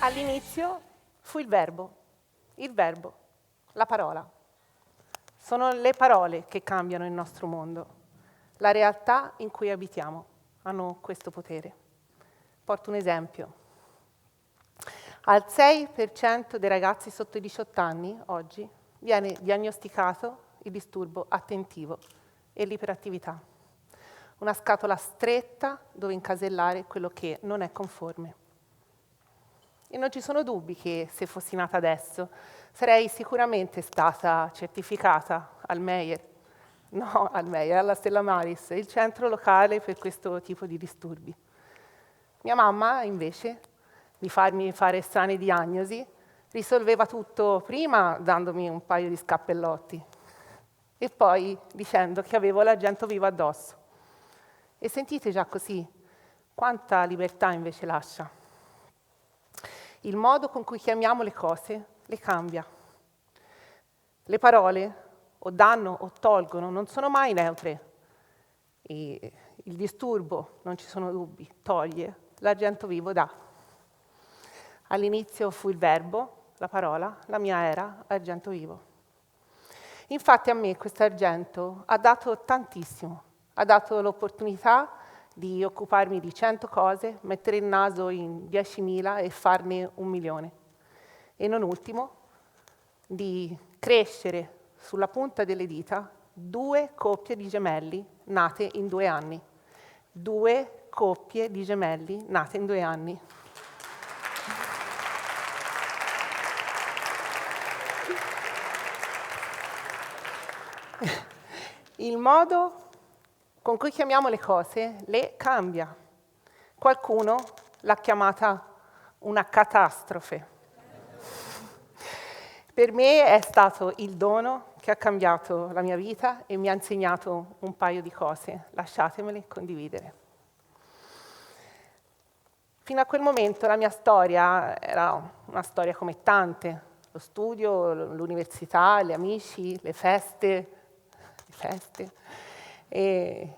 All'inizio fu il verbo, la parola. Sono le parole che cambiano il nostro mondo. La realtà in cui abitiamo hanno questo potere. Porto un esempio. Al 6% dei ragazzi sotto i 18 anni oggi viene diagnosticato il disturbo attentivo e l'iperattività. Una scatola stretta dove incasellare quello che non è conforme. E non ci sono dubbi che se fossi nata adesso sarei sicuramente stata certificata al Meyer, no al Meyer, alla Stella Maris, il centro locale per questo tipo di disturbi. Mia mamma, invece, di farmi fare strane diagnosi, risolveva tutto prima dandomi un paio di scappellotti e poi dicendo che avevo l'argento vivo addosso. E sentite già così quanta libertà invece lascia. Il modo con cui chiamiamo le cose le cambia. Le parole o danno o tolgono non sono mai neutre. E il disturbo, non ci sono dubbi, toglie, l'argento vivo dà. All'inizio fu il verbo, la parola, la mia era argento vivo. Infatti a me questo argento ha dato tantissimo, ha dato l'opportunità di occuparmi di 100 cose, mettere il naso in 10.000 e farne 1.000.000. E non ultimo, di crescere sulla punta delle dita 2 coppie di gemelli nate in 2 anni. 2 coppie di gemelli nate in 2 anni. Il modo con cui chiamiamo le cose le cambia. Qualcuno l'ha chiamata una catastrofe. Per me è stato il dono che ha cambiato la mia vita e mi ha insegnato un paio di cose. Lasciatemele condividere. Fino a quel momento la mia storia era una storia come tante. Lo studio, l'università, gli amici, le feste, e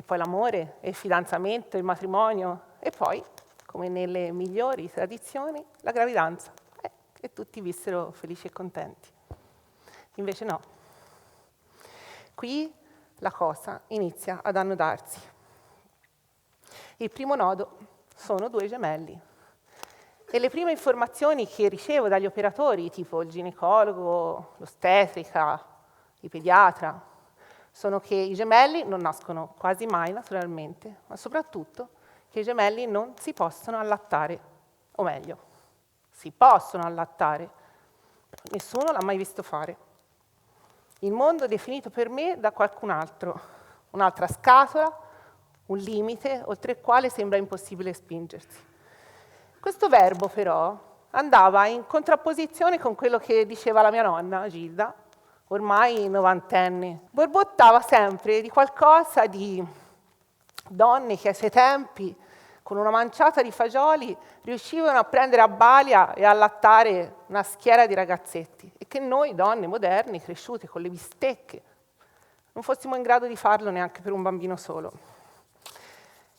poi l'amore, il fidanzamento, il matrimonio e poi, come nelle migliori tradizioni, la gravidanza. E tutti vissero felici e contenti. Invece no. Qui la cosa inizia ad annodarsi. Il primo nodo sono 2 gemelli. E le prime informazioni che ricevo dagli operatori, tipo il ginecologo, l'ostetrica, il pediatra, sono che i gemelli non nascono quasi mai naturalmente, ma soprattutto che i gemelli non si possono allattare, o meglio, si possono allattare, nessuno l'ha mai visto fare. Il mondo è definito per me da qualcun altro, un'altra scatola, un limite oltre il quale sembra impossibile spingersi. Questo verbo però andava in contrapposizione con quello che diceva la mia nonna, Gilda, ormai 90enne. Borbottava sempre di qualcosa di donne che ai suoi tempi, con una manciata di fagioli, riuscivano a prendere a balia e a allattare una schiera di ragazzetti e che noi, donne moderne, cresciute con le bistecche, non fossimo in grado di farlo neanche per un bambino solo.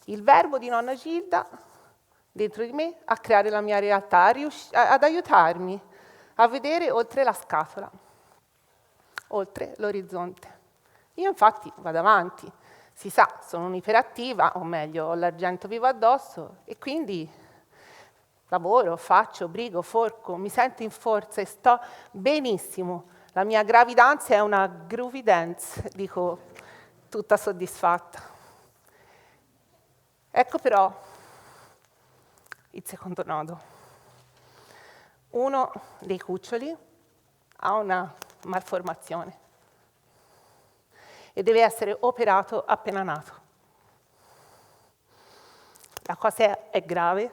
Il verbo di nonna Gilda, dentro di me, a creare la mia realtà, ad aiutarmi a vedere oltre la scatola, oltre l'orizzonte. Io infatti vado avanti, si sa, sono un'iperattiva, o meglio, ho l'argento vivo addosso e quindi lavoro, faccio, brigo, forco, mi sento in forza e sto benissimo. La mia gravidanza è una groovy dance, dico tutta soddisfatta. Ecco però il secondo nodo. Uno dei cuccioli ha una malformazione e deve essere operato appena nato. La cosa è grave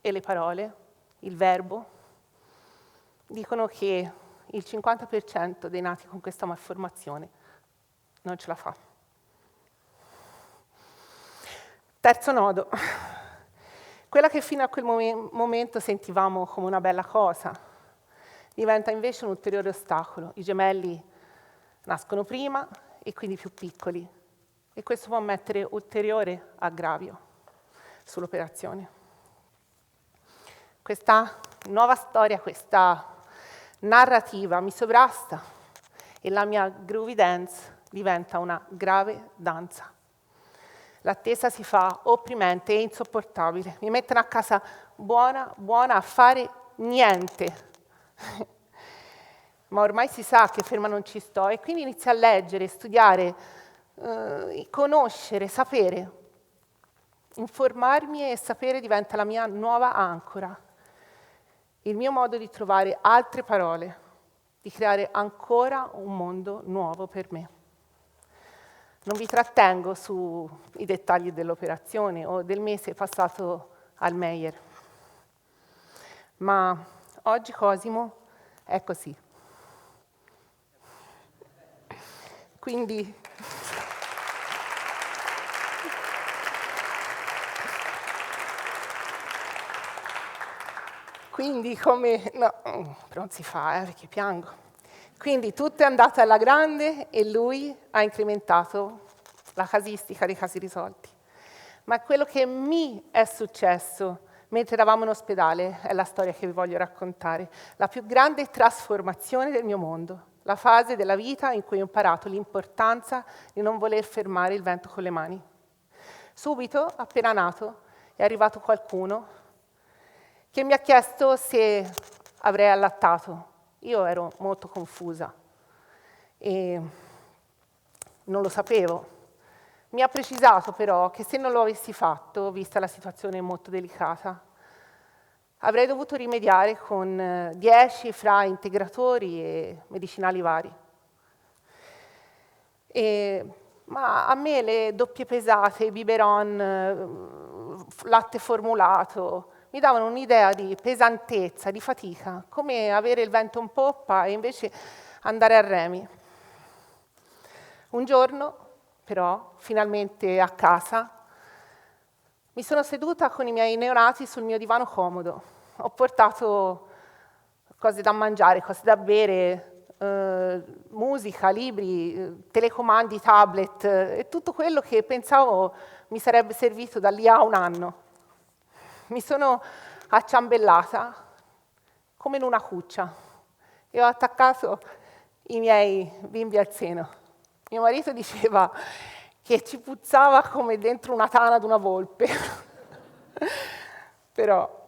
e le parole, il verbo, dicono che il 50% dei nati con questa malformazione non ce la fa. Terzo nodo. Quella che fino a quel momento sentivamo come una bella cosa diventa invece un ulteriore ostacolo. I gemelli nascono prima e quindi più piccoli e questo può mettere ulteriore aggravio sull'operazione. Questa nuova storia, questa narrativa mi sovrasta e la mia groovy dance diventa una grave danza. L'attesa si fa opprimente e insopportabile. Mi mettono a casa buona a fare niente. Ma ormai si sa che ferma non ci sto e quindi inizio a leggere, studiare, conoscere, sapere. Informarmi e sapere diventa la mia nuova ancora, il mio modo di trovare altre parole, di creare ancora un mondo nuovo per me. Non vi trattengo sui dettagli dell'operazione o del mese passato al Meyer, ma oggi Cosimo è così. Quindi come... No, non si fa, perché piango. Quindi tutto è andato alla grande e lui ha incrementato la casistica dei casi risolti. Ma quello che mi è successo mentre eravamo in ospedale è la storia che vi voglio raccontare, la più grande trasformazione del mio mondo, la fase della vita in cui ho imparato l'importanza di non voler fermare il vento con le mani. Subito, appena nato, è arrivato qualcuno che mi ha chiesto se avrei allattato. Io ero molto confusa e non lo sapevo. Mi ha precisato però che se non lo avessi fatto, vista la situazione molto delicata, avrei dovuto rimediare con 10 fra integratori e medicinali vari. Ma a me le doppie pesate, i biberon, latte formulato, mi davano un'idea di pesantezza, di fatica, come avere il vento in poppa e invece andare a remi. Un giorno, però, finalmente a casa, mi sono seduta con i miei neonati sul mio divano comodo. Ho portato cose da mangiare, cose da bere, musica, libri, telecomandi, tablet e tutto quello che pensavo mi sarebbe servito da lì a un anno. Mi sono acciambellata come in una cuccia e ho attaccato i miei bimbi al seno. Mio marito diceva che ci puzzava come dentro una tana di una volpe. Però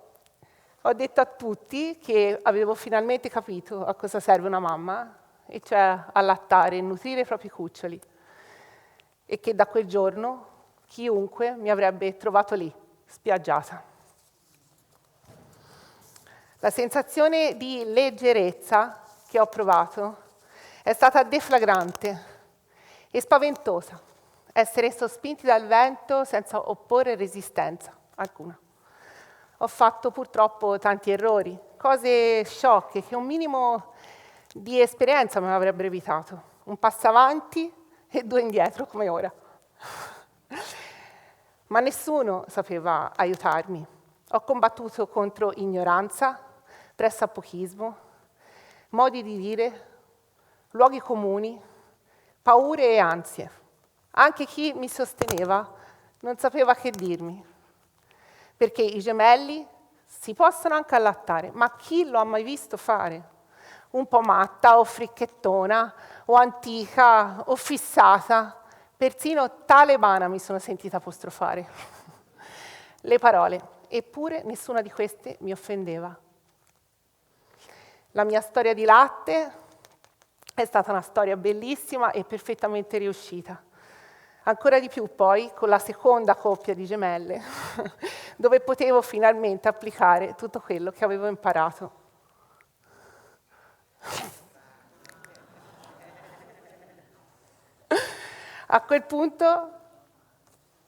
ho detto a tutti che avevo finalmente capito a cosa serve una mamma, e cioè allattare e nutrire i propri cuccioli, e che da quel giorno chiunque mi avrebbe trovato lì, spiaggiata. La sensazione di leggerezza che ho provato è stata deflagrante e spaventosa, essere sospinti dal vento senza opporre resistenza alcuna. Ho fatto purtroppo tanti errori, cose sciocche che un minimo di esperienza mi avrebbero evitato. Un passo avanti e 2 indietro, come ora. Ma nessuno sapeva aiutarmi. Ho combattuto contro ignoranza, pressapochismo, modi di dire, luoghi comuni, paure e ansie. Anche chi mi sosteneva non sapeva che dirmi. Perché i gemelli si possono anche allattare, ma chi lo ha mai visto fare? Un po' matta o fricchettona o antica o fissata, persino talebana mi sono sentita apostrofare. Le parole, eppure nessuna di queste mi offendeva. La mia storia di latte è stata una storia bellissima e perfettamente riuscita. Ancora di più poi con la seconda coppia di gemelle, dove potevo finalmente applicare tutto quello che avevo imparato. A quel punto,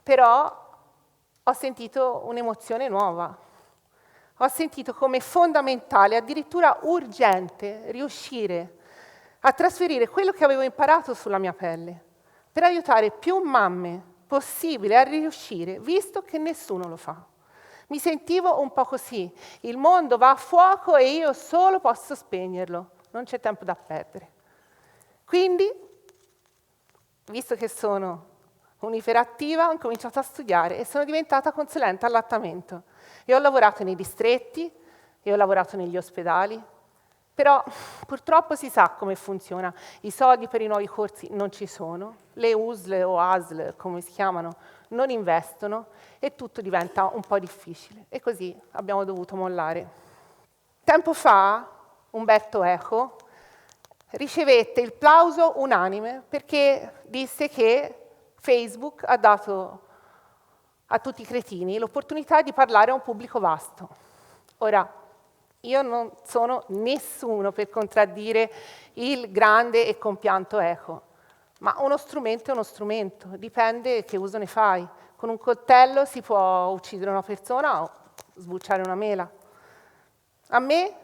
però, ho sentito un'emozione nuova. Ho sentito come fondamentale, addirittura urgente, riuscire a trasferire quello che avevo imparato sulla mia pelle, per aiutare più mamme possibile a riuscire, visto che nessuno lo fa. Mi sentivo un po' così, il mondo va a fuoco e io solo posso spegnerlo, non c'è tempo da perdere. Quindi, visto che sono un'iperattiva, ho cominciato a studiare e sono diventata consulente allattamento. E ho lavorato nei distretti e ho lavorato negli ospedali, però purtroppo si sa come funziona. I soldi per i nuovi corsi non ci sono, le USL o ASL, come si chiamano, non investono e tutto diventa un po' difficile. E così abbiamo dovuto mollare. Tempo fa Umberto Eco ricevette il plauso unanime perché disse che Facebook ha dato a tutti i cretini l'opportunità di parlare a un pubblico vasto. Ora, io non sono nessuno per contraddire il grande e compianto Eco, ma uno strumento è uno strumento, dipende che uso ne fai. Con un coltello si può uccidere una persona o sbucciare una mela. A me,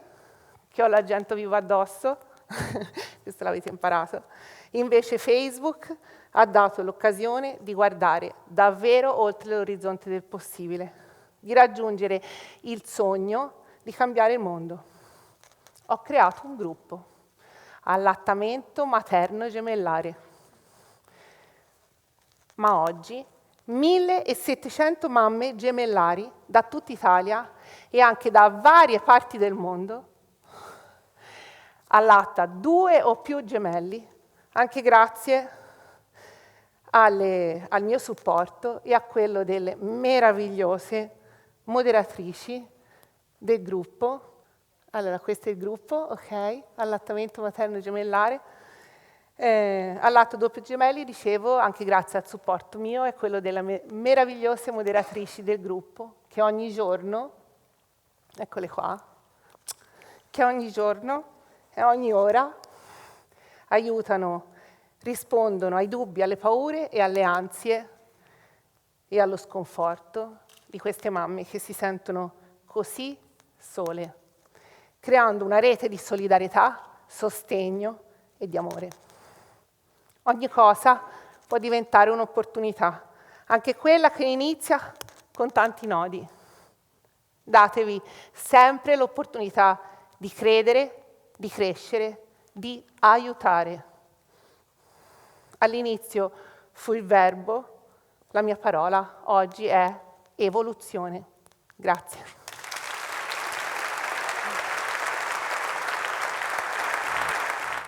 che ho l'argento vivo addosso, questo l'avete imparato, invece Facebook ha dato l'occasione di guardare davvero oltre l'orizzonte del possibile, di raggiungere il sogno di cambiare il mondo. Ho creato un gruppo, allattamento materno gemellare. Ma oggi 1700 mamme gemellari da tutta Italia e anche da varie parti del mondo allatta 2 o più gemelli, anche grazie al mio supporto e a quello delle meravigliose moderatrici del gruppo. Allora, questo è il gruppo, ok? Allattamento materno gemellare. Allatto doppio gemelli, dicevo, anche grazie al supporto mio e quello delle meravigliose moderatrici del gruppo, che ogni giorno, eccole qua, che ogni giorno e ogni ora aiutano, rispondono ai dubbi, alle paure e alle ansie e allo sconforto di queste mamme che si sentono così sole, creando una rete di solidarietà, sostegno e di amore. Ogni cosa può diventare un'opportunità, anche quella che inizia con tanti nodi. Datevi sempre l'opportunità di credere, di crescere, di aiutare. All'inizio fu il verbo, la mia parola oggi è evoluzione. Grazie.